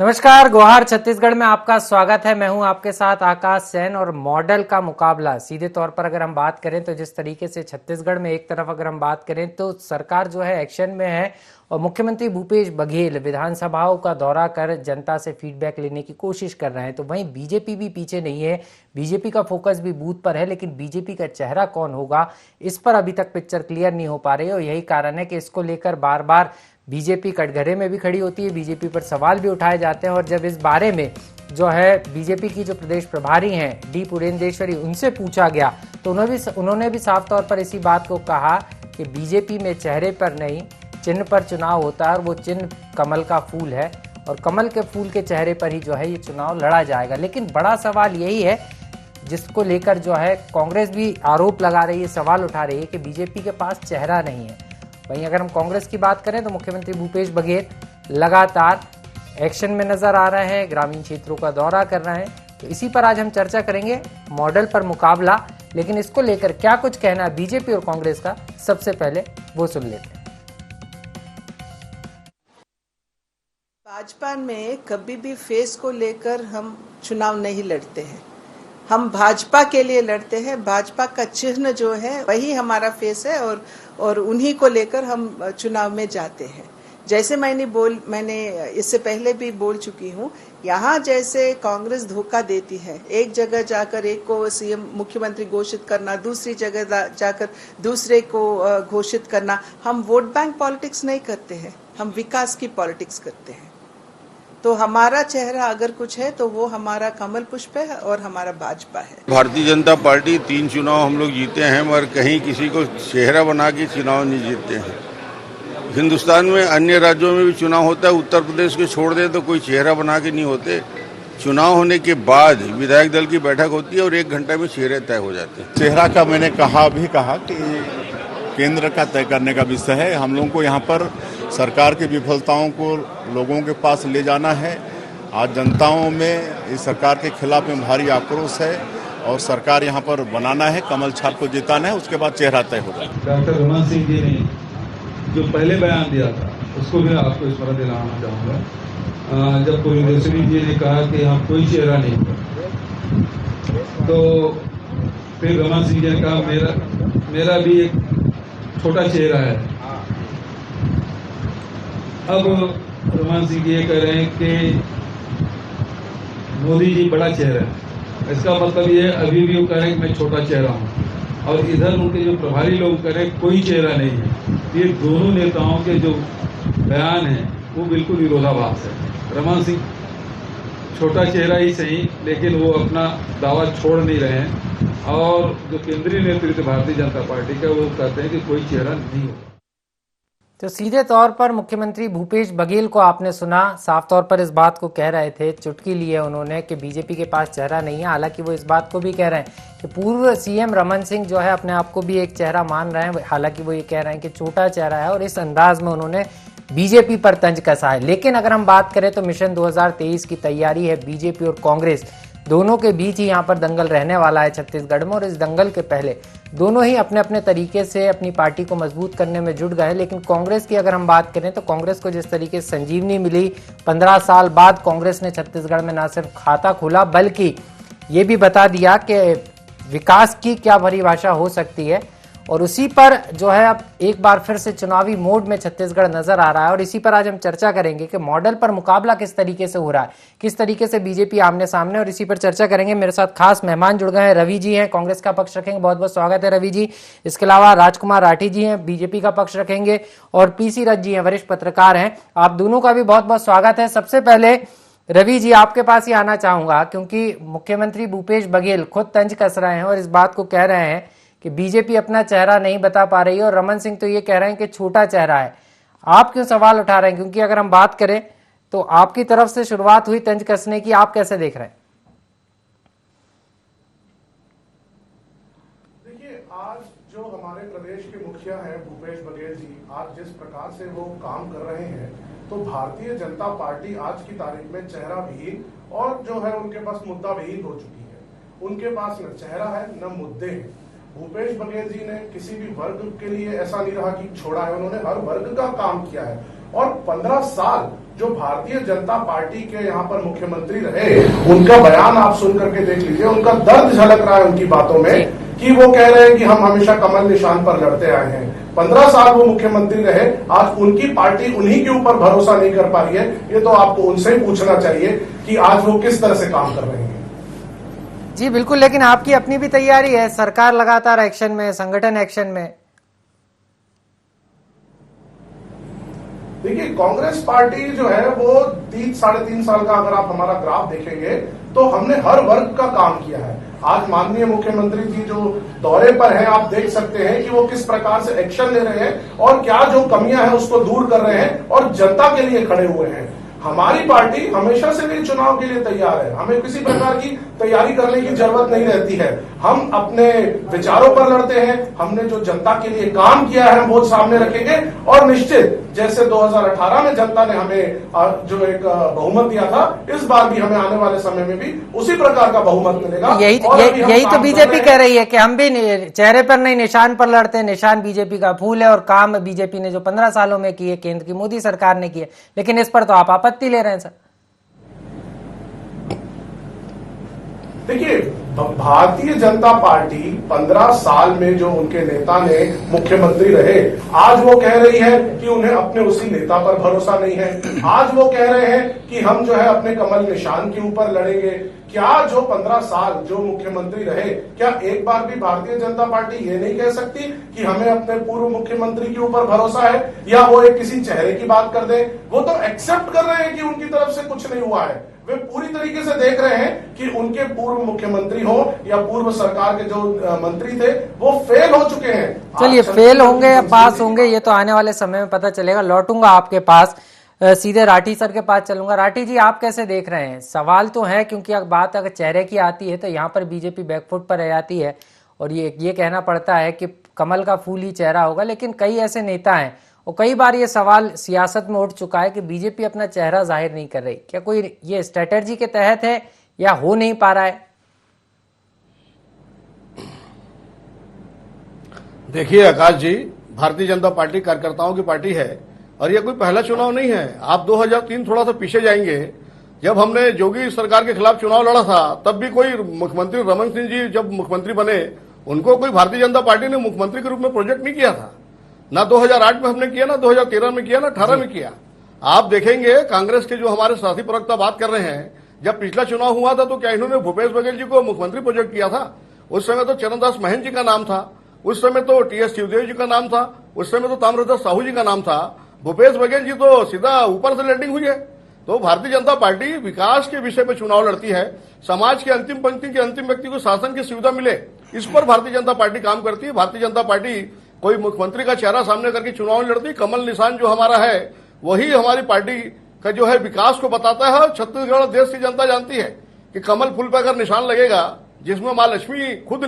नमस्कार, गोहार छत्तीसगढ़ में आपका स्वागत है। मैं हूं आपके साथ आकाश सेन। और मॉडल का मुकाबला सीधे तौर पर अगर हम बात करें तो जिस तरीके से छत्तीसगढ़ में एक तरफ अगर हम बात करें तो सरकार जो है एक्शन में है और मुख्यमंत्री भूपेश बघेल विधानसभाओं का दौरा कर जनता से फीडबैक लेने की कोशिश कर रहे हैं, तो वहीं बीजेपी भी पीछे नहीं है। बीजेपी का फोकस भी बूथ पर है, लेकिन बीजेपी का चेहरा कौन होगा इस पर अभी तक पिक्चर क्लियर नहीं हो पा रही है। और यही कारण है कि इसको लेकर बार बार बीजेपी कटघरे में भी खड़ी होती है, बीजेपी पर सवाल भी उठाए जाते हैं। और जब इस बारे में जो है बीजेपी की जो प्रदेश प्रभारी हैं डी पुरेंदेश्वरी, उनसे पूछा गया तो उन्होंने भी साफ तौर पर इसी बात को कहा कि बीजेपी में चेहरे पर नहीं चिन्ह पर चुनाव होता है और वो चिन्ह कमल का फूल है और कमल के फूल के चेहरे पर ही जो है ये चुनाव लड़ा जाएगा। लेकिन बड़ा सवाल यही है जिसको लेकर जो है कांग्रेस भी आरोप लगा रही है, सवाल उठा रही है कि बीजेपी के पास चेहरा नहीं है। वहीं अगर हम कांग्रेस की बात करें तो मुख्यमंत्री भूपेश बघेल लगातार एक्शन में नजर आ रहे हैं, ग्रामीण क्षेत्रों का दौरा कर रहे हैं। तो इसी पर आज हम चर्चा करेंगे, मॉडल पर मुकाबला। लेकिन इसको लेकर क्या कुछ कहना है बीजेपी और कांग्रेस का, सबसे पहले वो सुन लेते हैं। भाजपा में कभी भी फेस को लेकर हम चुनाव नहीं लड़ते हैं, हम भाजपा के लिए लड़ते हैं। भाजपा का चिन्ह जो है वही हमारा फेस है और उन्हीं को लेकर हम चुनाव में जाते हैं। जैसे मैंने इससे पहले भी बोल चुकी हूँ, यहाँ जैसे कांग्रेस धोखा देती है, एक जगह जाकर एक को सीएम मुख्यमंत्री घोषित करना, दूसरी जगह जाकर दूसरे को घोषित करना। हम वोट बैंक पॉलिटिक्स नहीं करते हैं, हम विकास की पॉलिटिक्स करते हैं। तो हमारा चेहरा अगर कुछ है तो वो हमारा कमल पुष्प है और हमारा भाजपा है। भारतीय जनता पार्टी 3 चुनाव हम लोग जीते हैं, मगर कहीं किसी को चेहरा बना के चुनाव नहीं जीतते हैं। हिंदुस्तान में अन्य राज्यों में भी चुनाव होता है, उत्तर प्रदेश को छोड़ दे तो कोई चेहरा बना के नहीं होते। चुनाव होने के बाद विधायक दल की बैठक होती है और 1 घंटे में चेहरे तय हो जाते हैं। चेहरा का मैंने कहा कि केंद्र का तय करने का विषय है। हम लोगों को यहाँ पर सरकार की विफलताओं को लोगों के पास ले जाना है। आज जनताओं में इस सरकार के खिलाफ में भारी आक्रोश है और सरकार यहाँ पर बनाना है, कमल छाप को जिताना है, उसके बाद चेहरा तय होगा। डॉक्टर रमन सिंह जी ने जो पहले बयान दिया था उसको भी आपको स्मरण दिलाना चाहूँगा। जब पुरेंदेश्वरी जी ने कहा कि हम कोई चेहरा नहीं कर, तो फिर रमन सिंह जी ने कहा मेरा भी एक छोटा चेहरा है। अब रमन सिंह जी ये कह रहे हैं कि मोदी जी बड़ा चेहरा है। इसका मतलब ये अभी भी वो कह रहे हैं कि मैं छोटा चेहरा हूँ, और इधर उनके जो प्रभारी लोग कह रहे हैं कोई चेहरा नहीं है। ये दोनों नेताओं के जो बयान हैं वो बिल्कुल विरोधाभास है। रमन सिंह छोटा चेहरा ही सही, लेकिन वो अपना दावा छोड़ नहीं रहे हैं। और जो केंद्रीय नेतृत्व भारतीय जनता पार्टी का, वो कहते हैं कि कोई चेहरा नहीं होगा। तो सीधे तौर पर मुख्यमंत्री भूपेश बघेल को आपने सुना, साफ तौर पर इस बात को कह रहे थे, चुटकी ली है उन्होंने कि बीजेपी के पास चेहरा नहीं है। हालांकि वो इस बात को भी कह रहे हैं कि पूर्व सीएम रमन सिंह जो है अपने आप को भी एक चेहरा मान रहे हैं। हालांकि वो ये कह रहे हैं कि छोटा चेहरा है और इस अंदाज में उन्होंने बीजेपी पर तंज कसा है। लेकिन अगर हम बात करें तो मिशन 2023 की तैयारी है, बीजेपी और कांग्रेस दोनों के बीच ही यहाँ पर दंगल रहने वाला है छत्तीसगढ़ में। और इस दंगल के पहले दोनों ही अपने अपने तरीके से अपनी पार्टी को मजबूत करने में जुट गए। लेकिन कांग्रेस की अगर हम बात करें तो कांग्रेस को जिस तरीके से संजीवनी मिली, 15 साल बाद कांग्रेस ने छत्तीसगढ़ में न सिर्फ खाता खोला बल्कि ये भी बता दिया कि विकास की क्या परिभाषा हो सकती है। और उसी पर जो है अब एक बार फिर से चुनावी मोड में छत्तीसगढ़ नजर आ रहा है। और इसी पर आज हम चर्चा करेंगे कि मॉडल पर मुकाबला किस तरीके से हो रहा है, किस तरीके से बीजेपी आमने सामने, और इसी पर चर्चा करेंगे। मेरे साथ खास मेहमान जुड़ गए हैं, रवि जी हैं, कांग्रेस का पक्ष रखेंगे, बहुत बहुत स्वागत है रवि जी। इसके अलावा राजकुमार राठी जी हैं, बीजेपी का पक्ष रखेंगे, और पीसी रथ जी हैं, वरिष्ठ पत्रकार हैं। आप दोनों का भी बहुत बहुत स्वागत है। सबसे पहले रवि जी आपके पास ही आना चाहूंगा, क्योंकि मुख्यमंत्री भूपेश बघेल खुद तंज कस रहे हैं और इस बात को कह रहे हैं कि बीजेपी अपना चेहरा नहीं बता पा रही है, और रमन सिंह तो ये कह रहे हैं कि छोटा चेहरा है। आप क्यों सवाल उठा रहे हैं? क्योंकि अगर हम बात करें तो आपकी तरफ से शुरुआत हुई तंज कसने की, आप कैसे देख रहे हैं? देखिए, आज जो हमारे प्रदेश के मुखिया हैं भूपेश बघेल जी, आज जिस प्रकार से वो काम कर रहे हैं, तो भारतीय जनता पार्टी आज की तारीख में चेहरा विहीन और जो है उनके पास मुद्दा विहीन हो चुकी है। उनके पास न चेहरा है न मुद्दे हैं। भूपेश बघेल जी ने किसी भी वर्ग के लिए ऐसा नहीं रहा कि छोड़ा है, उन्होंने हर वर्ग का काम किया है। और 15 साल जो भारतीय जनता पार्टी के यहाँ पर मुख्यमंत्री रहे, उनका बयान आप सुन करके देख लीजिए, उनका दर्द झलक रहा है उनकी बातों में कि वो कह रहे हैं कि हम हमेशा कमल निशान पर लड़ते आए हैं। 15 साल वो मुख्यमंत्री रहे, आज उनकी पार्टी उन्हीं के ऊपर भरोसा नहीं कर पा रही है। ये तो आपको उनसे ही पूछना चाहिए कि आज वो किस तरह से काम कर रहे हैं। जी बिल्कुल, लेकिन आपकी अपनी भी तैयारी है, सरकार लगातार एक्शन में, संगठन एक्शन में। देखिए, कांग्रेस पार्टी जो है वो 3-3.5 साल का अगर आप हमारा ग्राफ देखेंगे तो हमने हर वर्ग का काम किया है। आज माननीय मुख्यमंत्री जी जो दौरे पर हैं, आप देख सकते हैं कि वो किस प्रकार से एक्शन ले रहे हैं और क्या जो कमियां हैं उसको दूर कर रहे हैं और जनता के लिए खड़े हुए हैं। हमारी पार्टी हमेशा से भी चुनाव के लिए तैयार है, हमें किसी प्रकार की तैयारी करने की जरूरत नहीं रहती है। हम अपने विचारों पर लड़ते हैं, हमने जो जनता के लिए काम किया है वो सामने रखेंगे और निश्चित जैसे 2018 में जनता ने हमें जो एक बहुमत दिया था, इस बार भी हमें आने वाले समय में भी उसी प्रकार का बहुमत मिलेगा। यही तो बीजेपी कह रही है कि हम भी चेहरे पर नहीं निशान पर लड़ते हैं, निशान बीजेपी का फूल है और काम बीजेपी ने जो 15 सालों में किए, केंद्र की मोदी सरकार ने किए, लेकिन इस पर तो आप आपत्ति ले रहे हैं सर। देखिए, भारतीय जनता पार्टी 15 साल में जो उनके नेता ने मुख्यमंत्री रहे, आज वो कह रही है कि उन्हें अपने उसी नेता पर भरोसा नहीं है। आज वो कह रहे हैं कि हम जो है अपने कमल निशान के ऊपर लड़ेंगे। क्या जो 15 साल जो मुख्यमंत्री रहे, क्या एक बार भी भारतीय जनता पार्टी ये नहीं कह सकती कि हमें अपने पूर्व मुख्यमंत्री के ऊपर भरोसा है, या वो एक किसी चेहरे की बात कर दे? वो तो एक्सेप्ट कर रहे हैं कि उनकी तरफ से कुछ नहीं हुआ है। वे पूरी तरीके से देख रहे हैं कि उनके पूर्व मुख्यमंत्री हो या पूर्व सरकार के जो मंत्री थे वो फेल हो चुके हैं। चलिए, फेल होंगे या पास होंगे ये तो आने वाले समय में पता चलेगा। लौटूंगा आपके पास, सीधे राठी सर के पास चलूंगा। राठी जी, आप कैसे देख रहे हैं? सवाल तो है, क्योंकि अगर बात अगर चेहरे की आती है तो यहाँ पर बीजेपी बैकफुट पर रह जाती है और ये कहना पड़ता है कि कमल का फूल ही चेहरा होगा। लेकिन कई ऐसे नेता हैं और कई बार ये सवाल सियासत में उठ चुका है कि बीजेपी अपना चेहरा जाहिर नहीं कर रही। क्या कोई ये स्ट्रेटेजी के तहत है या हो नहीं पा रहा है? देखिए आकाश जी, भारतीय जनता पार्टी कार्यकर्ताओं की पार्टी है और ये कोई पहला चुनाव नहीं है। आप 2003 थोड़ा सा पीछे जाएंगे, जब हमने योगी सरकार के खिलाफ चुनाव लड़ा था, तब भी कोई मुख्यमंत्री रमन सिंह जी जब मुख्यमंत्री बने, उनको कोई भारतीय जनता पार्टी ने मुख्यमंत्री के रूप में प्रोजेक्ट नहीं किया था। ना 2008 में हमने किया, ना 2013 में किया, ना 18 में किया। आप देखेंगे कांग्रेस के जो हमारे साथी प्रवक्ता बात कर रहे हैं, जब पिछला चुनाव हुआ था तो क्या इन्होंने भूपेश बघेल जी को मुख्यमंत्री प्रोजेक्ट किया था? उस समय तो चरणदास महंत जी का नाम था, उस समय तो टीएस शिवदेव जी का नाम था, उस समय तो ताम्रध्वज साहू जी का नाम था। भूपेश बघेल जी तो सीधा ऊपर से लैंडिंग हुई है। तो भारतीय जनता पार्टी विकास के विषय पर चुनाव लड़ती है, समाज के अंतिम पंक्ति के अंतिम व्यक्ति को शासन की सुविधा मिले, इस पर भारतीय जनता पार्टी काम करती है। भारतीय जनता पार्टी कोई मुख्यमंत्री का चेहरा सामने करके चुनाव लड़ती। कमल निशान जो हमारा है वही हमारी पार्टी का जो है विकास को बताता है। छत्तीसगढ़ देश की जनता जानती है कि कमल फूल पर अगर निशान लगेगा, जिसमें मां लक्ष्मी खुद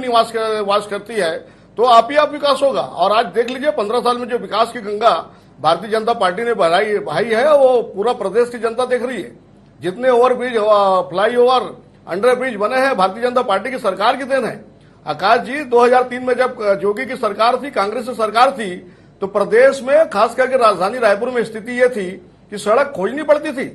वास करती है, तो आप ही आप विकास होगा। और आज देख लीजिए 15 साल में जो विकास की गंगा भारतीय जनता पार्टी ने बहाई है, वो पूरा प्रदेश की जनता देख रही है। जितने ओवरब्रिज, फ्लाईओवर, अंडर ब्रिज बने हैं, भारतीय जनता पार्टी की सरकार की देन है। आकाश जी, 2003 में जब योगी की सरकार थी, कांग्रेस की सरकार थी, तो प्रदेश में खास करके राजधानी रायपुर में स्थिति ये थी कि सड़क खोजनी पड़ती थी,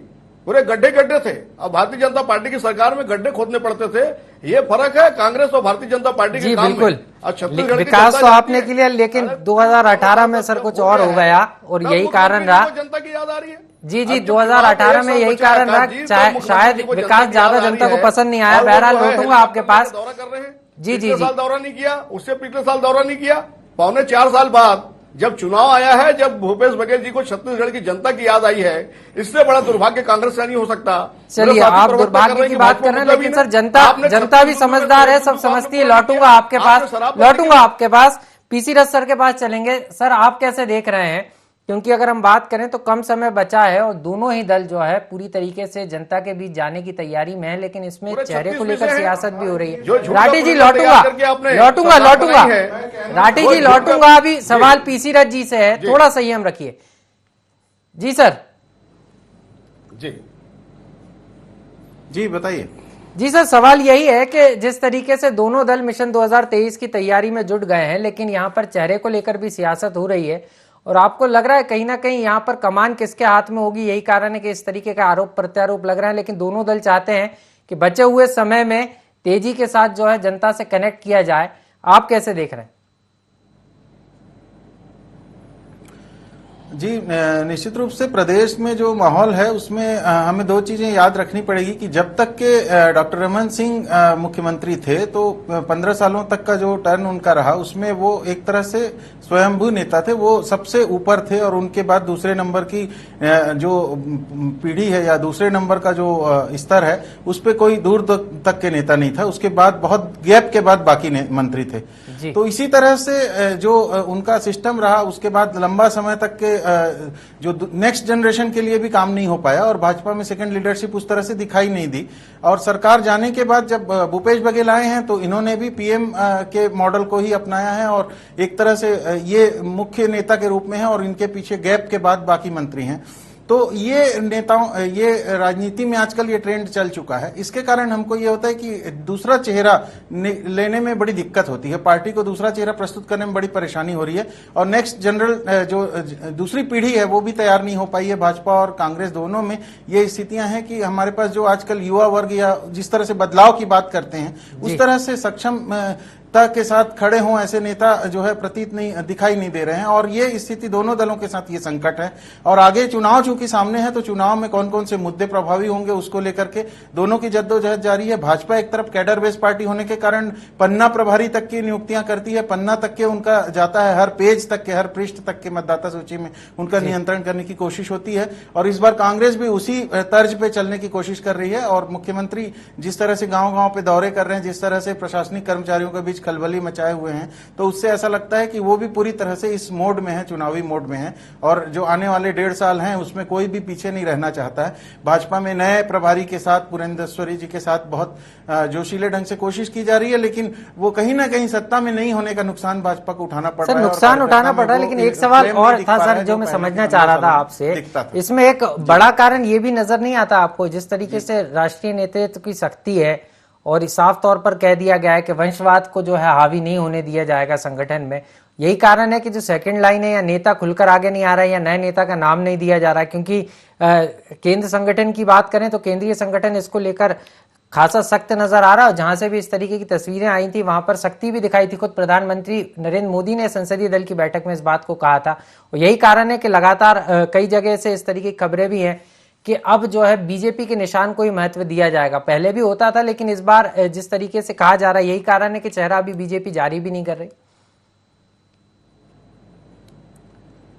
पूरे गड्ढे गड्ढे थे। अब भारतीय जनता पार्टी की सरकार में गड्ढे खोदने पड़ते थे। ये फर्क है कांग्रेस और भारतीय जनता पार्टी के काम में। छत्तीसगढ़ विकास तो आपने के लिए, लेकिन 2018 में सर कुछ और हो गया और यही कारण रहा। जनता की याद आ रही है। जी 2018 में यही कारण रहा, शायद विकास ज्यादा जनता को पसंद नहीं आया। बहरहाल लौटूंगा आपके पास। दौरा कर रहे हैं जी। साल दौरा नहीं किया, उससे पिछले साल दौरा नहीं किया। 4.25 साल बाद जब चुनाव आया है, जब भूपेश बघेल जी को छत्तीसगढ़ की जनता की याद आई है, इससे बड़ा दुर्भाग्य कांग्रेस का नहीं हो सकता। चलिए, आप दुर्भाग्य की बात कर रहे हैं, लेकिन सर जनता भी समझदार है, सब समझती है। लौटूंगा आपके पास, पीसी रथ सर के पास चलेंगे। सर, आप कैसे देख रहे हैं? क्योंकि अगर हम बात करें तो कम समय बचा है और दोनों ही दल जो है पूरी तरीके से जनता के बीच जाने की तैयारी में है, लेकिन इसमें चेहरे को लेकर सियासत भी हो रही है। राठी जी लौटूंगा। राठी जी लौटूंगा। अभी सवाल पीसी रथ जी से है, थोड़ा संयम रखिए। जी सर। जी बताइए। जी सर, सवाल यही है कि जिस तरीके से दोनों दल मिशन 2023 की तैयारी में जुट गए हैं, लेकिन यहाँ पर चेहरे को लेकर भी सियासत हो रही है और आपको लग रहा है कहीं ना कहीं यहाँ पर कमान किसके हाथ में होगी, यही कारण है कि इस तरीके का आरोप प्रत्यारोप लग रहा है। लेकिन दोनों दल चाहते हैं कि बचे हुए समय में तेजी के साथ जो है जनता से कनेक्ट किया जाए। आप कैसे देख रहे हैं? जी, निश्चित रूप से प्रदेश में जो माहौल है उसमें हमें दो चीजें याद रखनी पड़ेगी कि जब तक के डॉक्टर रमन सिंह मुख्यमंत्री थे तो 15 सालों तक का जो टर्न उनका रहा उसमें वो एक तरह से स्वयंभू नेता थे, वो सबसे ऊपर थे। और उनके बाद दूसरे नंबर की जो पीढ़ी है या दूसरे नंबर का जो स्तर है उस पर कोई दूर तक के नेता नहीं था। उसके बाद बहुत गैप के बाद बाकी मंत्री थे। तो इसी तरह से जो उनका सिस्टम रहा उसके बाद लंबा समय तक के जो नेक्स्ट जनरेशन के लिए भी काम नहीं हो पाया और भाजपा में सेकंड लीडरशिप उस तरह से दिखाई नहीं दी। और सरकार जाने के बाद जब भूपेश बघेल आए हैं तो इन्होंने भी पीएम के मॉडल को ही अपनाया है और एक तरह से ये मुख्य नेता के रूप में है और इनके पीछे गैप के बाद बाकी मंत्री हैं। तो ये नेताओं, ये राजनीति में आजकल ये ट्रेंड चल चुका है। इसके कारण हमको ये होता है कि दूसरा चेहरा लेने में बड़ी दिक्कत होती है, पार्टी को दूसरा चेहरा प्रस्तुत करने में बड़ी परेशानी हो रही है और नेक्स्ट जनरल जो दूसरी पीढ़ी है वो भी तैयार नहीं हो पाई है। भाजपा और कांग्रेस दोनों में ये स्थितियां हैं कि हमारे पास जो आजकल युवा वर्ग या जिस तरह से बदलाव की बात करते हैं उस तरह से सक्षम के साथ खड़े हों ऐसे नेता जो है प्रतीत नहीं दिखाई नहीं दे रहे हैं। और ये स्थिति दोनों दलों के साथ ये संकट है। और आगे चुनाव चूंकि सामने है तो चुनाव में कौन कौन से मुद्दे प्रभावी होंगे उसको लेकर के दोनों की जद्दोजहद जारी है। भाजपा एक तरफ कैडर बेस्ड पार्टी होने के कारण पन्ना प्रभारी तक की नियुक्तियां करती है, पन्ना तक के उनका जाता है, हर पेज तक के, हर पृष्ठ तक के मतदाता सूची में उनका नियंत्रण करने की कोशिश होती है। और इस बार कांग्रेस भी उसी तर्ज पे चलने की कोशिश कर रही है। और मुख्यमंत्री जिस तरह से गांव गांव पे दौरे कर रहे हैं, जिस तरह से प्रशासनिक कर्मचारियों के बीच खलबली मचाए हुए हैं, तो उससे ऐसा लगता है कि वो भी पूरी तरह से इस मोड में है, चुनावी मोड में है। और जो आने वाले 1.5 साल हैं उसमें कोई भी पीछे नहीं रहना चाहता है। भाजपा में नए प्रभारी के साथ, पुरेंद्रेश्वरी जी के साथ बहुत जोशीले ढंग से कोशिश की जा रही है, लेकिन वो कहीं ना कहीं सत्ता में नहीं होने का नुकसान भाजपा को उठाना पड़ रहा है। नुकसान उठाना पड़ रहा है। लेकिन एक सवाल और था सर जो मैं समझना चाह रहा था आपसे, इसमें एक बड़ा कारण ये भी नजर नहीं आता आपको, जिस तरीके से राष्ट्रीय नेतृत्व की सख्ती है और साफ तौर पर कह दिया गया है कि वंशवाद को जो है हावी नहीं होने दिया जाएगा संगठन में। यही कारण है कि जो सेकंड लाइन है या नेता खुलकर आगे नहीं आ रहा है या नए नेता का नाम नहीं दिया जा रहा है। क्योंकि केंद्र संगठन की बात करें तो केंद्रीय संगठन इसको लेकर खासा सख्त नजर आ रहा है। जहां से भी इस तरीके की तस्वीरें आई थी वहां पर सख्ती भी दिखाई थी। खुद प्रधानमंत्री नरेंद्र मोदी ने संसदीय दल की बैठक में इस बात को कहा था। और यही कारण है कि लगातार कई जगह से इस तरीके की खबरें भी हैं कि अब जो है बीजेपी के निशान को ही महत्व दिया जाएगा। पहले भी होता था लेकिन इस बार जिस तरीके से कहा जा रहा है यही कारण है कि चेहरा अभी बीजेपी जारी भी नहीं कर रही।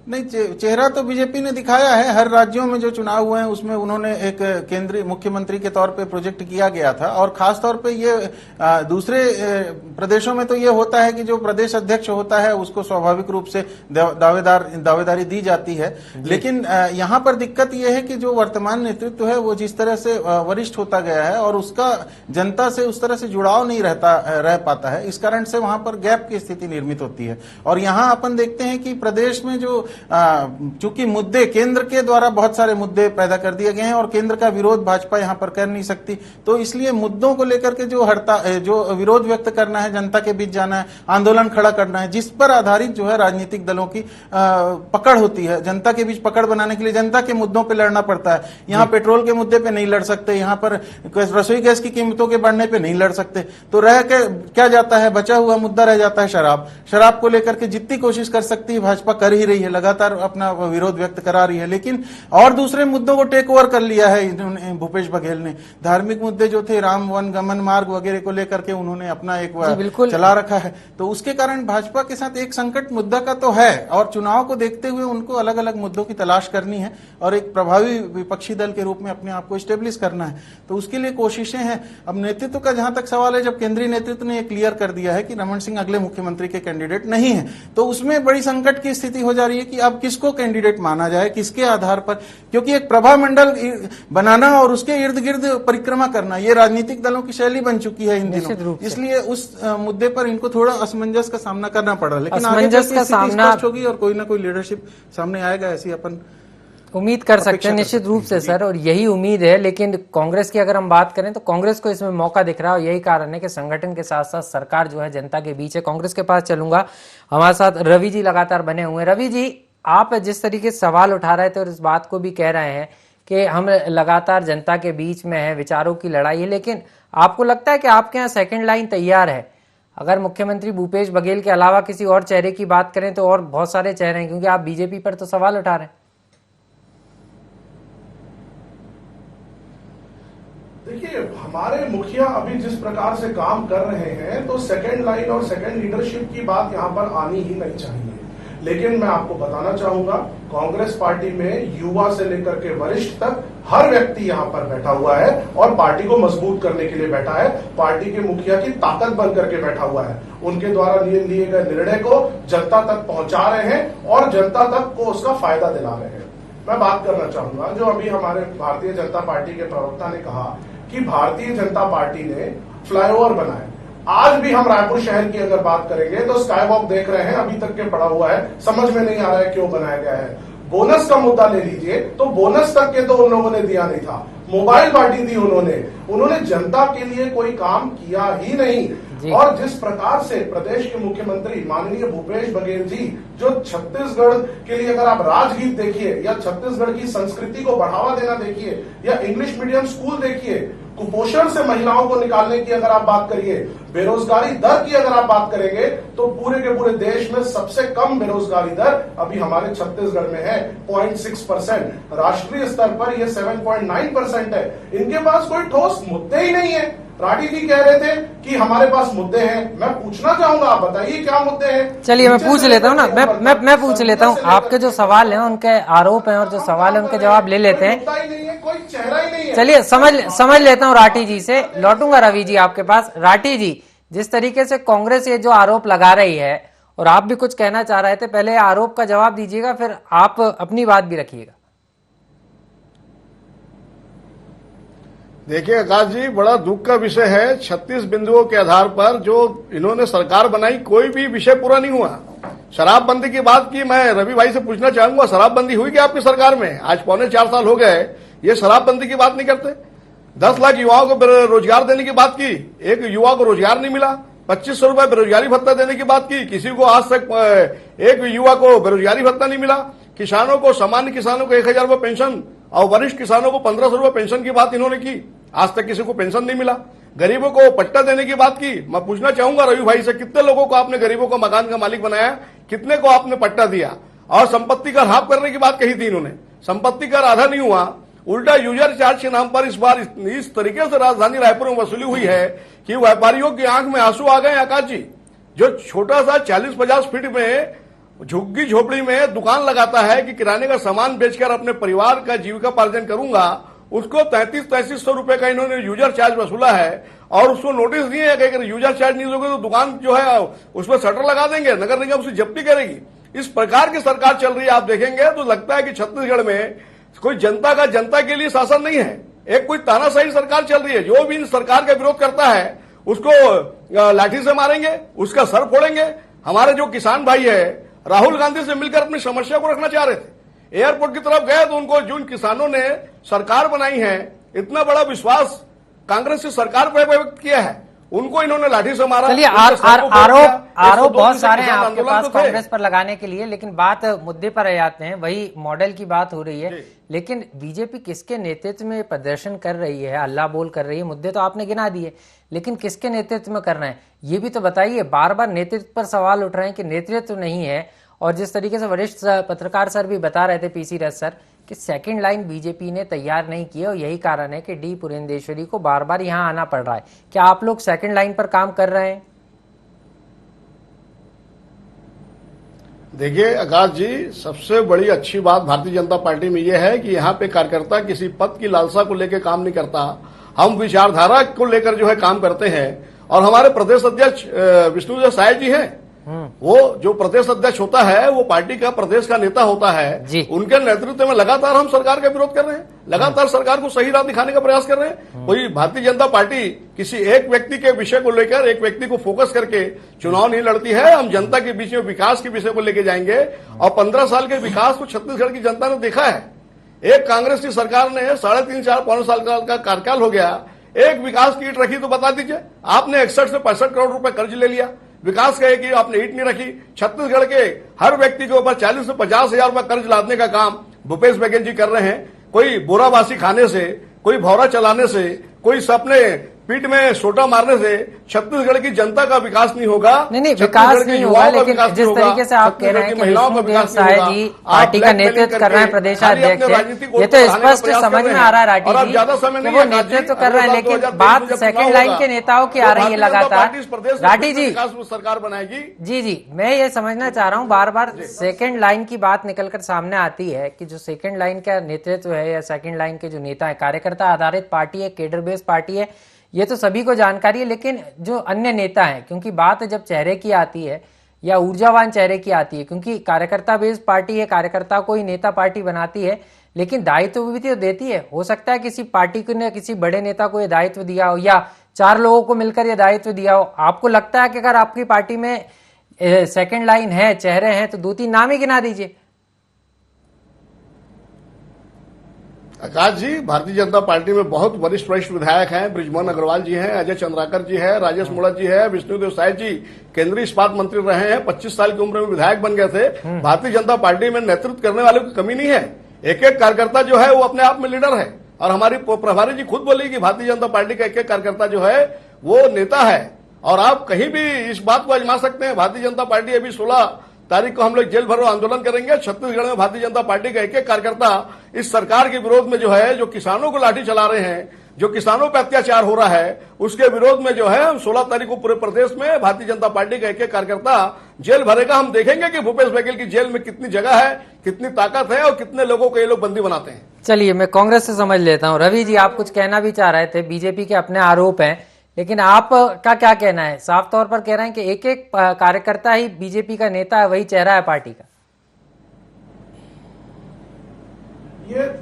नहीं, चेहरा तो बीजेपी ने दिखाया है। हर राज्यों में जो चुनाव हुए हैं उसमें उन्होंने एक केंद्रीय मुख्यमंत्री के तौर पे प्रोजेक्ट किया गया था। और खास तौर पे ये दूसरे प्रदेशों में तो ये होता है कि जो प्रदेश अध्यक्ष होता है उसको स्वाभाविक रूप से दावेदारी दी जाती है। लेकिन यहाँ पर दिक्कत ये है कि जो वर्तमान नेतृत्व है वो जिस तरह से वरिष्ठ होता गया है और उसका जनता से उस तरह से जुड़ाव नहीं रह पाता है, इस कारण से वहां पर गैप की स्थिति निर्मित होती है। और यहाँ अपन देखते हैं कि प्रदेश में जो चूंकि मुद्दे केंद्र के द्वारा बहुत सारे मुद्दे पैदा कर दिए गए हैं और केंद्र का विरोध भाजपा यहां पर कर नहीं सकती, तो इसलिए मुद्दों को लेकर के जो विरोध व्यक्त करना है, जनता के बीच जाना है, आंदोलन खड़ा करना है, जिस पर आधारित जो है राजनीतिक दलों की पकड़ होती है। जनता के बीच पकड़ बनाने के लिए जनता के मुद्दों पर लड़ना पड़ता है। यहाँ पेट्रोल के मुद्दे पे नहीं लड़ सकते, यहाँ पर रसोई गैस की कीमतों के बढ़ने पे नहीं लड़ सकते, तो रह के क्या जाता है, बचा हुआ मुद्दा रह जाता है शराब को लेकर के जितनी कोशिश कर सकती है भाजपा कर ही रही है, लगातार अपना विरोध व्यक्त करा रही है। लेकिन और दूसरे मुद्दों को टेक ओवर कर लिया है भूपेश बघेल ने। धार्मिक मुद्दे जो थे, राम वन गमन मार्ग वगैरह को लेकर के उन्होंने अपना एक चला रखा है। तो उसके कारण भाजपा के साथ एक संकट मुद्दा का तो है और चुनाव को देखते हुए उनको अलग अलग मुद्दों की तलाश करनी है और एक प्रभावी विपक्षी दल के रूप में अपने आप को स्टेब्लिश करना है। तो उसके लिए कोशिशें हैं। अब नेतृत्व का जहां तक सवाल है, जब केंद्रीय नेतृत्व ने क्लियर कर दिया है कि रमन सिंह अगले मुख्यमंत्री के कैंडिडेट नहीं है, तो उसमें बड़ी संकट की स्थिति हो जा रही है कि अब किसको कैंडिडेट माना जाए, किसके आधार पर, क्योंकि एक प्रभा मंडल बनाना और उसके इर्द गिर्द परिक्रमा करना ये राजनीतिक दलों की शैली बन चुकी है इन दिनों। इसलिए उस मुद्दे पर इनको थोड़ा असमंजस का सामना करना पड़ रहा है। लेकिन आगे चल के स्थिति स्पष्ट होगी और कोई ना कोई लीडरशिप सामने आएगा, ऐसी अपन उम्मीद कर सकते हैं निश्चित रूप से सर, और यही उम्मीद है। लेकिन कांग्रेस की अगर हम बात करें तो कांग्रेस को इसमें मौका दिख रहा है और यही कारण है कि संगठन के साथ साथ सरकार जो है जनता के बीच है। कांग्रेस के पास चलूंगा, हमारे साथ रवि जी लगातार बने हुए हैं। रवि जी, आप जिस तरीके से सवाल उठा रहे थे और इस बात को भी कह रहे हैं कि हम लगातार जनता के बीच में हैं, विचारों की लड़ाई है, लेकिन आपको लगता है कि आपके यहाँ सेकंड लाइन तैयार है? अगर मुख्यमंत्री भूपेश बघेल के अलावा किसी और चेहरे की बात करें तो और बहुत सारे चेहरे हैं, क्योंकि आप बीजेपी पर तो सवाल उठा रहे हैं। देखिए, हमारे मुखिया अभी जिस प्रकार से काम कर रहे हैं तो सेकंड लाइन और सेकंड लीडरशिप की बात यहाँ पर आनी ही नहीं चाहिए। लेकिन मैं आपको बताना चाहूंगा, कांग्रेस पार्टी में युवा से लेकर के वरिष्ठ तक हर व्यक्ति यहाँ पर बैठा हुआ है और पार्टी को मजबूत करने के लिए बैठा है, पार्टी के मुखिया की ताकत बन करके बैठा हुआ है। उनके द्वारा लिए गए निर्णय को जनता तक पहुंचा रहे हैं और जनता तक को उसका फायदा दिला रहे हैं। मैं बात करना चाहूंगा, जो अभी हमारे भारतीय जनता पार्टी के प्रवक्ता ने कहा कि भारतीय जनता पार्टी ने फ्लाईओवर बनाए। आज भी हम रायपुर शहर की अगर बात करेंगे तो स्काई वॉक देख रहे हैं, अभी तक के पड़ा हुआ है, समझ में नहीं आ रहा है क्यों बनाया गया है। बोनस का मुद्दा ले लीजिए तो बोनस तक के तो उन लोगों ने दिया नहीं था, मोबाइल बांटी थी उन्होंने जनता के लिए कोई काम किया ही नहीं। और जिस प्रकार से प्रदेश के मुख्यमंत्री माननीय भूपेश बघेल जी, जो छत्तीसगढ़ के लिए अगर आप राजगीत देखिए या छत्तीसगढ़ की संस्कृति को बढ़ावा देना देखिए या इंग्लिश मीडियम स्कूल देखिए, कुपोषण से महिलाओं को निकालने की अगर आप बात करिए, बेरोजगारी दर की अगर आप बात करेंगे तो पूरे के पूरे देश में सबसे कम बेरोजगारी दर अभी हमारे छत्तीसगढ़ में है 0.6%। राष्ट्रीय स्तर पर यह 7.9% है। इनके पास कोई ठोस मुद्दे ही नहीं है। राठी जी कह रहे थे कि हमारे पास मुद्दे हैं। मैं पूछना चाहूंगा, आप बताइए क्या मुद्दे हैं? चलिए मैं पूछ लेता हूँ ना, मैं पूछ लेता हूँ। आपके जो सवाल हैं, उनके आरोप हैं और जो सवाल है उनके जवाब ले लेते हैं। कोई चेहरा ही नहीं है। चलिए समझ लेता हूँ राठी जी से। लौटूंगा रवि जी आपके पास। राठी जी, जिस तरीके से कांग्रेस ये जो आरोप लगा रही है और आप भी कुछ कहना चाह रहे थे, पहले आरोप का जवाब दीजिएगा, फिर आप अपनी बात भी रखिएगा। देखिए आकाश जी, बड़ा दुख का विषय है, 36 बिंदुओं के आधार पर जो इन्होंने सरकार बनाई, कोई भी विषय पूरा नहीं हुआ। शराबबंदी की बात की, मैं रवि भाई से पूछना चाहूंगा, शराबबंदी हुई क्या आपकी सरकार में? आज 4.25 साल हो गए, ये शराबबंदी की बात नहीं करते। 10 लाख युवाओं को रोजगार देने की बात की, एक युवा को रोजगार नहीं मिला। 2500 रुपए बेरोजगारी भत्ता देने की बात की, किसी को आज तक एक युवा को बेरोजगारी भत्ता नहीं मिला। किसानों को, सामान्य किसानों को 1000 रुपए पेंशन और वरिष्ठ किसानों को 1500 रुपए पेंशन की बात इन्होंने की, आज तक किसी को पेंशन नहीं मिला। गरीबों को पट्टा देने की बात की। मैं पूछना चाहूंगा रवि भाई से, कितने लोगों को आपने गरीबों को मकान का मालिक बनाया, कितने को आपने पट्टा दिया? और संपत्ति कर हाफ करने की बात कही थी इन्होंने, संपत्ति कर आधा नहीं हुआ, उल्टा यूजर चार्ज के नाम पर इस बार इस तरीके से राजधानी रायपुर में वसूली हुई है कि व्यापारियों की आंख में आंसू आ गए। आकाश जी, जो छोटा सा 40-50 फीट में झुग्गी झोपड़ी में दुकान लगाता है कि किराने का सामान बेचकर अपने परिवार का जीविकापार्जन करूंगा, उसको 3300 रुपए का इन्होंने यूजर चार्ज वसूला है और उसको नोटिस दिए है कि अगर यूजर चार्ज नहीं दोगे तो दुकान जो है उसमें शटर लगा देंगे, नगर निगम उसकी जब्ती करेगी। इस प्रकार की सरकार चल रही है। आप देखेंगे तो लगता है कि छत्तीसगढ़ में कोई जनता के लिए शासन नहीं है, एक कोई तानाशाही सरकार चल रही है। जो भी इन सरकार का विरोध करता है उसको लाठी से मारेंगे, उसका सर फोड़ेंगे। हमारे जो किसान भाई है राहुल गांधी से मिलकर अपनी समस्या को रखना चाह रहे थे, एयरपोर्ट की तरफ गए तो उनको जिन किसानों ने सरकार बनाई है, इतना बड़ा विश्वास कांग्रेस की सरकार पर व्यक्त किया है, उनको इन्होंने लाठी से मारा। चलिए आरोप बहुत सारे हैं आपके पास कांग्रेस पर लगाने के लिए, लेकिन बात मुद्दे पर आते हैं। वही मॉडल की बात हो रही है, लेकिन बीजेपी किसके नेतृत्व में प्रदर्शन कर रही है, हल्ला बोल कर रही है? मुद्दे तो आपने गिना दिए, लेकिन किसके नेतृत्व में कर रहे हैं ये भी तो बताइए। बार बार नेतृत्व पर सवाल उठ रहे हैं कि नेतृत्व नहीं है। और जिस तरीके से वरिष्ठ पत्रकार सर भी बता रहे थे, पीसी रथ सर, कि सेकंड लाइन बीजेपी ने तैयार नहीं की और यही कारण है कि डी पुरंदेश्वरी को बार बार यहां आना पड़ रहा है। क्या आप लोग सेकंड लाइन पर काम कर रहे हैं? देखिए आकाश जी, सबसे बड़ी अच्छी बात भारतीय जनता पार्टी में यह है कि यहाँ पे कार्यकर्ता किसी पद की लालसा को लेकर काम नहीं करता। हम विचारधारा को लेकर जो है काम करते हैं। और हमारे प्रदेश अध्यक्ष विष्णुदेव साय जी हैं, वो जो प्रदेश अध्यक्ष होता है वो पार्टी का प्रदेश का नेता होता है। उनके नेतृत्व में लगातार हम सरकार का विरोध कर रहे हैं, लगातार सरकार को सही राह दिखाने का प्रयास कर रहे हैं। कोई भारतीय जनता पार्टी किसी एक व्यक्ति के विषय को लेकर, एक व्यक्ति को फोकस करके चुनाव नहीं लड़ती है। हम जनता के बीच में विकास के विषय को लेकर जाएंगे और 15 साल के विकास को छत्तीसगढ़ की जनता ने देखा है। एक कांग्रेस की सरकार ने 3.5-4 साल का कार्यकाल हो गया, एक विकास की ईंट रखी तो बता दीजिए। आपने 61 से 65 करोड़ रुपए कर्ज ले लिया, विकास का एक आपने ईंट नहीं रखी। छत्तीसगढ़ के हर व्यक्ति के ऊपर 40 से 50 हजार रुपया कर्ज लादने का काम भूपेश बघेल जी कर रहे हैं। कोई बोराबासी खाने से, कोई भौरा चलाने से, कोई सपने पीठ में सोटा मारने से छत्तीसगढ़ की जनता का विकास नहीं होगा। नहीं, विकास नहीं होगा, लेकिन जिस तरीके से आप कह रहे हैं कि विष्णुदेव साय जी पार्टी का नेतृत्व कर रहे हैं, प्रदेशाध्यक्ष है, ये तो स्पष्ट समझ में आ रहा है राठी जी कि वो नेतृत्व कर रहे हैं, लेकिन बात सेकंड लाइन के नेताओं की आ रही है लगातार। राठी जी सरकार बनाएगी। जी, मैं ये समझना चाह रहा हूँ, बार बार सेकंड लाइन की बात निकलकर सामने आती है कि जो सेकंड लाइन का नेतृत्व है या सेकंड लाइन के जो नेता है, कार्यकर्ता आधारित पार्टी है, केडर बेस्ड पार्टी है, ये तो सभी को जानकारी है। लेकिन जो अन्य नेता हैं, क्योंकि बात जब चेहरे की आती है या ऊर्जावान चेहरे की आती है, क्योंकि कार्यकर्ता बेस्ड पार्टी है, कार्यकर्ता को ही नेता पार्टी बनाती है, लेकिन दायित्व भी तो देती है। हो सकता है किसी पार्टी ने किसी बड़े नेता को ये दायित्व दिया हो या 4 लोगों को मिलकर ये दायित्व दिया हो। आपको लगता है कि अगर आपकी पार्टी में सेकंड लाइन है, चेहरे हैं, तो 2-3 नाम ही गिना दीजिए। आकाश जी, भारतीय जनता पार्टी में बहुत वरिष्ठ विधायक हैं। बृजमोहन अग्रवाल जी हैं, अजय चंद्राकर जी हैं, राजेश मुड़ा जी है, विष्णुदेव साय जी केंद्रीय इस्पात मंत्री रहे हैं, 25 साल की उम्र में विधायक बन गए थे। भारतीय जनता पार्टी में नेतृत्व करने वालों की कमी नहीं है। एक एक कार्यकर्ता जो है वो अपने आप में लीडर है, और हमारी प्रभारी जी खुद बोली कि भारतीय जनता पार्टी का एक एक कार्यकर्ता जो है वो नेता है। और आप कहीं भी इस बात को आजमा सकते हैं। भारतीय जनता पार्टी अभी 16 तारीख को हम लोग जेल भरो आंदोलन करेंगे। छत्तीसगढ़ में भारतीय जनता पार्टी का एक एक कार्यकर्ता इस सरकार के विरोध में जो है, जो किसानों को लाठी चला रहे हैं, जो किसानों पर अत्याचार हो रहा है, उसके विरोध में जो है हम 16 तारीख को पूरे प्रदेश में भारतीय जनता पार्टी का एक एक कार्यकर्ता जेल भरेगा। हम देखेंगे कि भूपेश बघेल की जेल में कितनी जगह है, कितनी ताकत है और कितने लोगों को ये लोग बंदी बनाते हैं। चलिए, मैं कांग्रेस से समझ लेता हूँ। रवि जी, आप कुछ कहना भी चाह रहे थे। बीजेपी के अपने आरोप हैं, लेकिन आप का क्या कहना है? साफ तौर पर कह रहे हैं कि एक एक कार्यकर्ता ही बीजेपी का नेता है, वही चेहरा है पार्टी का।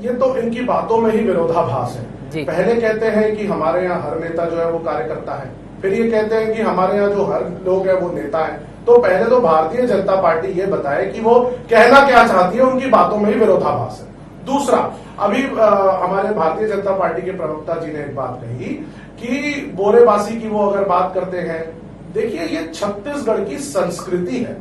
ये तो इनकी बातों में ही विरोधाभास है। पहले कहते हैं कि हमारे यहाँ हर नेता जो है वो कार्यकर्ता है, फिर ये कहते हैं कि हमारे यहाँ जो हर लोग है वो नेता है। तो पहले तो भारतीय जनता पार्टी ये बताए कि वो कहना क्या चाहती है, उनकी बातों में ही विरोधाभास है। दूसरा, अभी हमारे भारतीय जनता पार्टी के प्रवक्ता जी ने एक बात कही कि बोरेबासी की वो अगर बात करते हैं, देखिए ये छत्तीसगढ़ की संस्कृति है।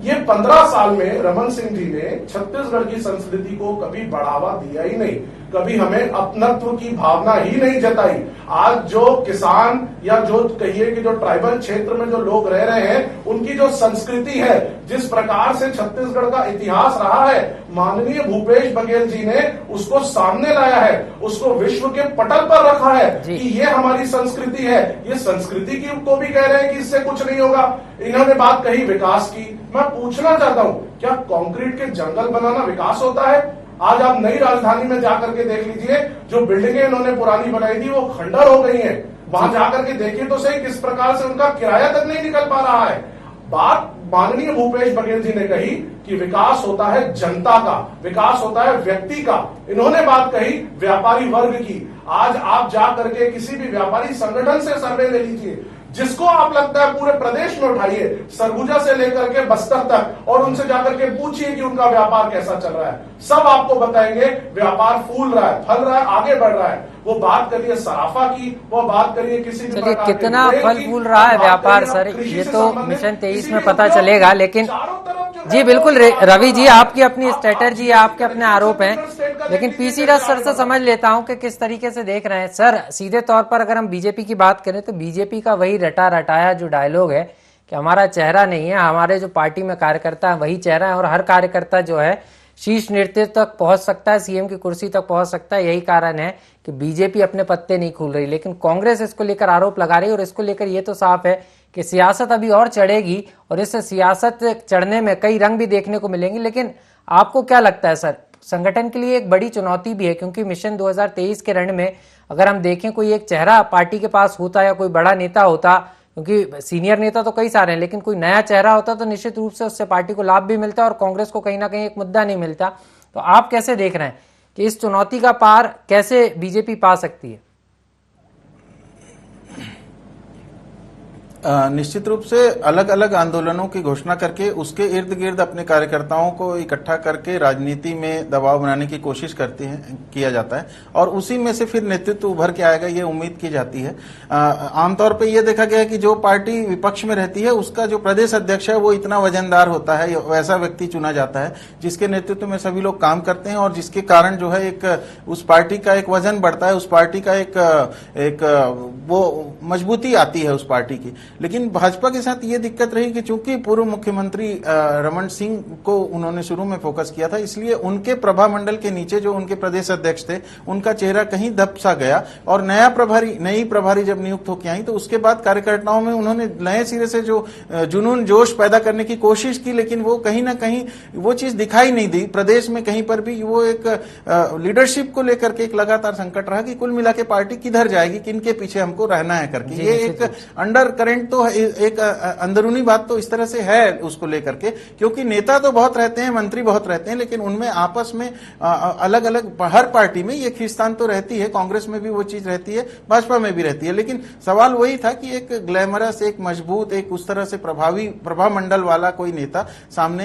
ये 15 साल में रमन सिंह जी ने छत्तीसगढ़ की संस्कृति को कभी बढ़ावा दिया ही नहीं, कभी हमें अपनत्व की भावना ही नहीं जताई। आज जो किसान या जो कहिए कि जो ट्राइबल क्षेत्र में जो लोग रह रहे हैं, उनकी जो संस्कृति है, जिस प्रकार से छत्तीसगढ़ का इतिहास रहा है, माननीय भूपेश बघेल जी ने उसको सामने लाया है, उसको विश्व के पटल पर रखा है कि ये हमारी संस्कृति है। ये संस्कृति की को भी कह रहे हैं कि इससे कुछ नहीं होगा। इन्होंने बात कही विकास की। मैं पूछना चाहता हूं, क्या कंक्रीट के जंगल बनाना विकास होता है? आज आप नई राजधानी में जाकर के देख लीजिए, जो बिल्डिंगें इन्होंने पुरानी बनाई थी वो खंडर हो गई हैं। वहां जाकर के देखिए तो सही किस प्रकार से उनका किराया तक नहीं निकल पा रहा है। बात माननीय भूपेश बघेल जी ने कही कि विकास होता है जनता का, विकास होता है व्यक्ति का। इन्होंने बात कही व्यापारी वर्ग की। आज आप जा करके किसी भी व्यापारी संगठन से सर्वे ले लीजिए, जिसको आप लगता है पूरे प्रदेश में उठाइए, सरगुजा से लेकर के बस्तर तक, और उनसे जाकर के पूछिए कि उनका व्यापार कैसा चल रहा है। सब आपको बताएंगे व्यापार फूल रहा है, फल रहा है, आगे बढ़ रहा है। वो बात करिए सराफा की, वो बात करिए किसी भी प्रकार कितना फल फूल रहा है व्यापार सर, ये तो मिशन 23 में पता चलेगा। लेकिन जी बिल्कुल रवि जी, आपकी अपनी स्ट्रेटजी, आपके अपने आरोप हैं, लेकिन पीसी रस सर से समझ लेता हूं कि किस तरीके से देख रहे हैं। सर, सीधे तौर पर अगर हम बीजेपी की बात करें तो बीजेपी का वही रटा रटाया जो डायलॉग है कि हमारा चेहरा नहीं है, हमारे जो पार्टी में कार्यकर्ता है वही चेहरा है, और हर कार्यकर्ता जो है शीर्ष नेतृत्व तक पहुंच सकता है, सीएम की कुर्सी तक पहुंच सकता है। यही कारण है कि बीजेपी अपने पत्ते नहीं खोल रही। लेकिन कांग्रेस इसको लेकर आरोप लगा रही है, और इसको लेकर ये तो साफ है कि सियासत अभी और चढ़ेगी, और इस सियासत चढ़ने में कई रंग भी देखने को मिलेंगे। लेकिन आपको क्या लगता है सर, संगठन के लिए एक बड़ी चुनौती भी है, क्योंकि मिशन 2023 के रण में अगर हम देखें कोई एक चेहरा पार्टी के पास होता या कोई बड़ा नेता होता, क्योंकि सीनियर नेता तो कई सारे हैं, लेकिन कोई नया चेहरा होता तो निश्चित रूप से उससे पार्टी को लाभ भी मिलता और कांग्रेस को कहीं ना कहीं एक मुद्दा नहीं मिलता। तो आप कैसे देख रहे हैं कि इस चुनौती का पार कैसे बीजेपी पा सकती है? निश्चित रूप से अलग अलग आंदोलनों की घोषणा करके उसके इर्द गिर्द अपने कार्यकर्ताओं को इकट्ठा करके राजनीति में दबाव बनाने की कोशिश किया जाता है और उसी में से फिर नेतृत्व उभर के आएगा, ये उम्मीद की जाती है। आमतौर पे ये देखा गया है कि जो पार्टी विपक्ष में रहती है उसका जो प्रदेश अध्यक्ष है वो इतना वजनदार होता है, वैसा व्यक्ति चुना जाता है जिसके नेतृत्व में सभी लोग काम करते हैं और जिसके कारण जो है एक उस पार्टी का एक वजन बढ़ता है, उस पार्टी का एक वो मजबूती आती है उस पार्टी की। लेकिन भाजपा के साथ ये दिक्कत रही कि चूंकि पूर्व मुख्यमंत्री रमन सिंह को उन्होंने शुरू में फोकस किया था, इसलिए उनके प्रभा मंडल के नीचे जो उनके प्रदेश अध्यक्ष थे उनका चेहरा कहीं दब सा गया और नई प्रभारी जब नियुक्त होकर आई तो उसके बाद कार्यकर्ताओं में उन्होंने नए सिरे से जो जुनून जोश पैदा करने की कोशिश की, लेकिन वो कहीं ना कहीं वो चीज दिखाई नहीं दी प्रदेश में कहीं पर भी। वो एक लीडरशिप को लेकर के एक लगातार संकट रहा कि कुल मिला के पार्टी किधर जाएगी, किनके पीछे हमको रहना है करके। ये एक अंडर करेंट तो एक अंदरूनी बात तो इस तरह से है उसको लेकर के, क्योंकि नेता तो बहुत रहते हैं, मंत्री बहुत रहते हैं, लेकिन उनमें आपस में अलग अलग हर पार्टी में ये खींचतान तो रहती है। कांग्रेस में भी वो चीज रहती है, भाजपा में भी रहती है, लेकिन सवाल वही था कि एक ग्लैमरस, एक मजबूत, एक उस तरह से प्रभा मंडल वाला कोई नेता सामने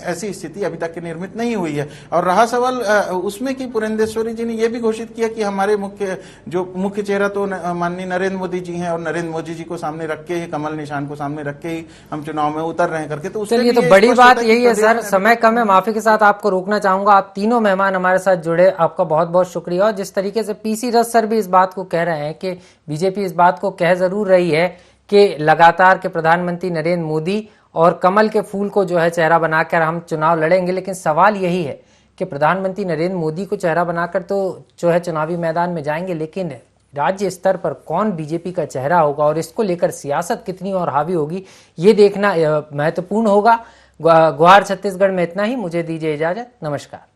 ऐसी स्थिति अभी तक निर्मित नहीं हुई है। और रहा सवाल उसमें कि पुरंदेश्वरी जी ने यह भी घोषित किया कि हमारे मुख्य चेहरा तो माननीय नरेंद्र मोदी जी हैं और नरेंद्र मोदी जी को सामने रख के ही, कमल निशान को सामने रख के ही हम चुनाव में उतर रहे हैं करके। तो चलिए, तो बड़ी बात यही है सर, समय कम है, माफी के साथ आपको रोकना चाहूंगा। आप तीनों मेहमान हमारे साथ जुड़े, आपका बहुत बहुत शुक्रिया। और जिस तरीके से पीसी रथ सर भी इस बात को कह रहे हैं कि बीजेपी इस बात को कह जरूर रही है कि लगातार के प्रधानमंत्री नरेंद्र मोदी और कमल के फूल को जो है चेहरा बनाकर हम चुनाव लड़ेंगे, लेकिन सवाल यही है कि प्रधानमंत्री नरेंद्र मोदी को चेहरा बनाकर तो जो है चुनावी मैदान में जाएंगे, लेकिन राज्य स्तर पर कौन बीजेपी का चेहरा होगा और इसको लेकर सियासत कितनी और हावी होगी, ये देखना महत्वपूर्ण होगा। गुहार छत्तीसगढ़ में इतना ही, मुझे दीजिए इजाजत, नमस्कार।